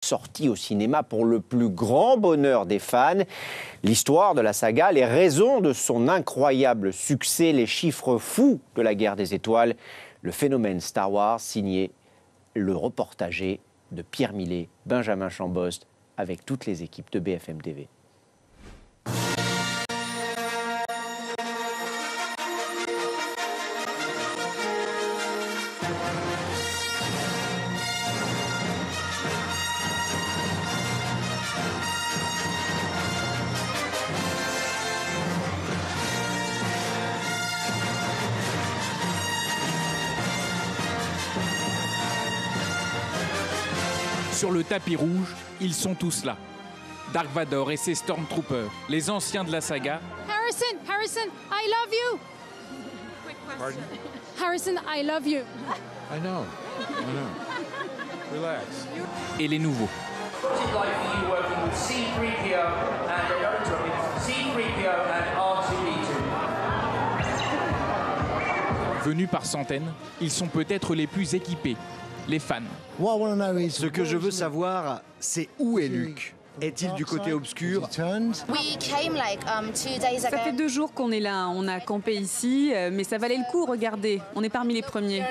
sortie au cinéma pour le plus grand bonheur des fans. L'histoire de la saga, les raisons de son incroyable succès, les chiffres fous de la guerre des étoiles, le phénomène Star Wars, signé le reportager de Pierre Millet, Benjamin Chambost, avec toutes les équipes de BFM TV. Sur le tapis rouge, ils sont tous là. Dark Vador et ses Stormtroopers, les anciens de la saga. Harrison, I love you. Pardon? Harrison, I love you. I know. Relax. Et les nouveaux. Venus par centaines, ils sont peut-être les plus équipés, les fans. Ce que je veux savoir, c'est où est Luke? Est-il du côté obscur? Ça fait 2 jours qu'on est là, on a campé ici, mais ça valait le coup, regardez, on est parmi les premiers.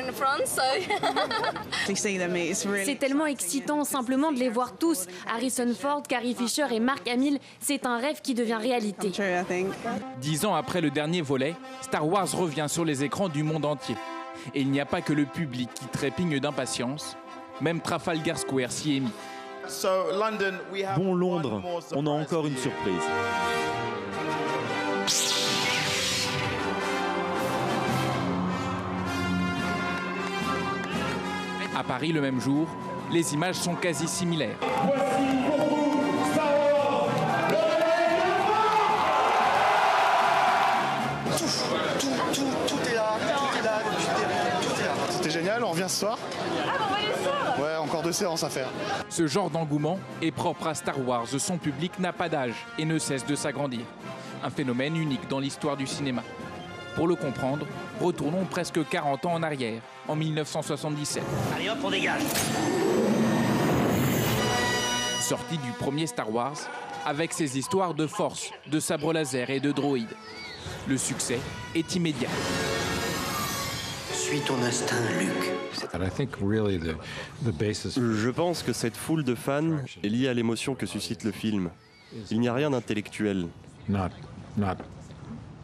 C'est tellement excitant simplement de les voir tous. Harrison Ford, Carrie Fisher et Mark Hamill, c'est un rêve qui devient réalité. 10 ans après le dernier volet, Star Wars revient sur les écrans du monde entier. Et il n'y a pas que le public qui trépigne d'impatience, même Trafalgar Square s'y est mis. Bon Londres, on a encore une surprise. À Paris, le même jour, les images sont quasi similaires. Voici pour vous Star Wars, Tout est là, C'était génial, on revient ce soir. Ouais, encore 2 séances à faire. Ce genre d'engouement est propre à Star Wars. Son public n'a pas d'âge et ne cesse de s'agrandir. Un phénomène unique dans l'histoire du cinéma. Pour le comprendre, retournons presque 40 ans en arrière, en 1977. Allez hop, on dégage. Sortie du premier Star Wars, avec ses histoires de force, de sabres laser et de droïdes. Le succès est immédiat. Suis ton instinct, Luke. Je pense que cette foule de fans est liée à l'émotion que suscite le film. Il n'y a rien d'intellectuel. Not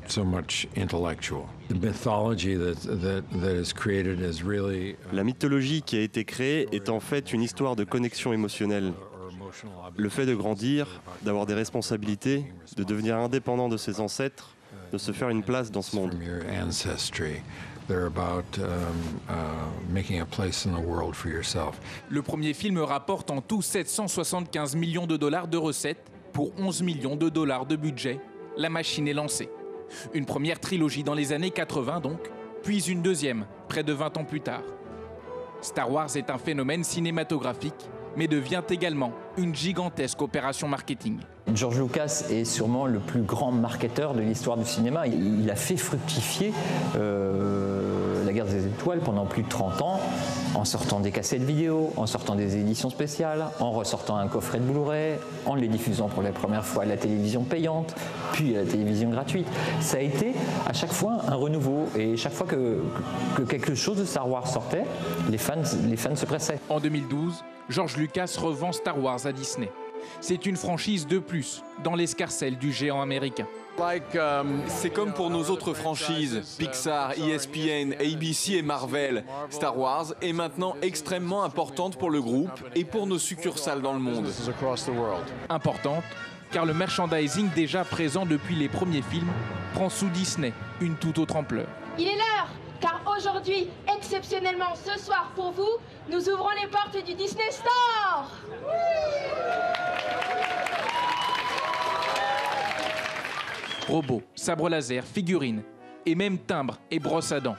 so much intellectual. The mythology that is created is really La mythologie qui a été créée est en fait une histoire de connexion émotionnelle. Le fait de grandir, d'avoir des responsabilités, de devenir indépendant de ses ancêtres, de se faire une place dans ce monde. They're about making a place in the world for yourself. Le premier film rapporte en tout 775 millions de dollars de recettes pour 11 millions de dollars de budget. La machine est lancée. Une première trilogie dans les années 80 donc, puis une deuxième, près de 20 ans plus tard. Star Wars est un phénomène cinématographique, mais devient également une gigantesque opération marketing. George Lucas est sûrement le plus grand marketeur de l'histoire du cinéma. Il a fait fructifier la guerre des étoiles pendant plus de 30 ans, en sortant des cassettes vidéo, en sortant des éditions spéciales, en ressortant un coffret de Blu-ray, en les diffusant pour la première fois à la télévision payante, puis à la télévision gratuite. Ça a été à chaque fois un renouveau, et chaque fois que quelque chose de Star Wars sortait, les fans se pressaient. En 2012, George Lucas revend Star Wars à Disney. C'est une franchise de plus dans l'escarcelle du géant américain. C'est comme pour nos autres franchises, Pixar, ESPN, ABC et Marvel. Star Wars est maintenant extrêmement importante pour le groupe et pour nos succursales dans le monde. Importante, car le merchandising déjà présent depuis les premiers films prend sous Disney une toute autre ampleur. Il est l'heure, car aujourd'hui, exceptionnellement ce soir pour vous, nous ouvrons les portes du Disney Store. Robots, sabres laser, figurines, et même timbres et brosses à dents.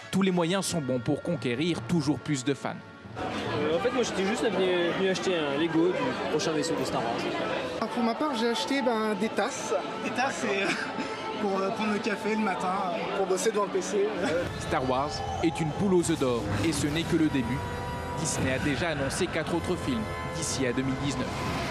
Tous les moyens sont bons pour conquérir toujours plus de fans. En fait, moi j'étais juste venu acheter un Lego du prochain vaisseau de Star Wars. Pour ma part, j'ai acheté des tasses. Des tasses, c'est pour prendre le café le matin, pour bosser devant le PC. Star Wars est une poule aux œufs d'or, et ce n'est que le début. Disney a déjà annoncé 4 autres films d'ici à 2019.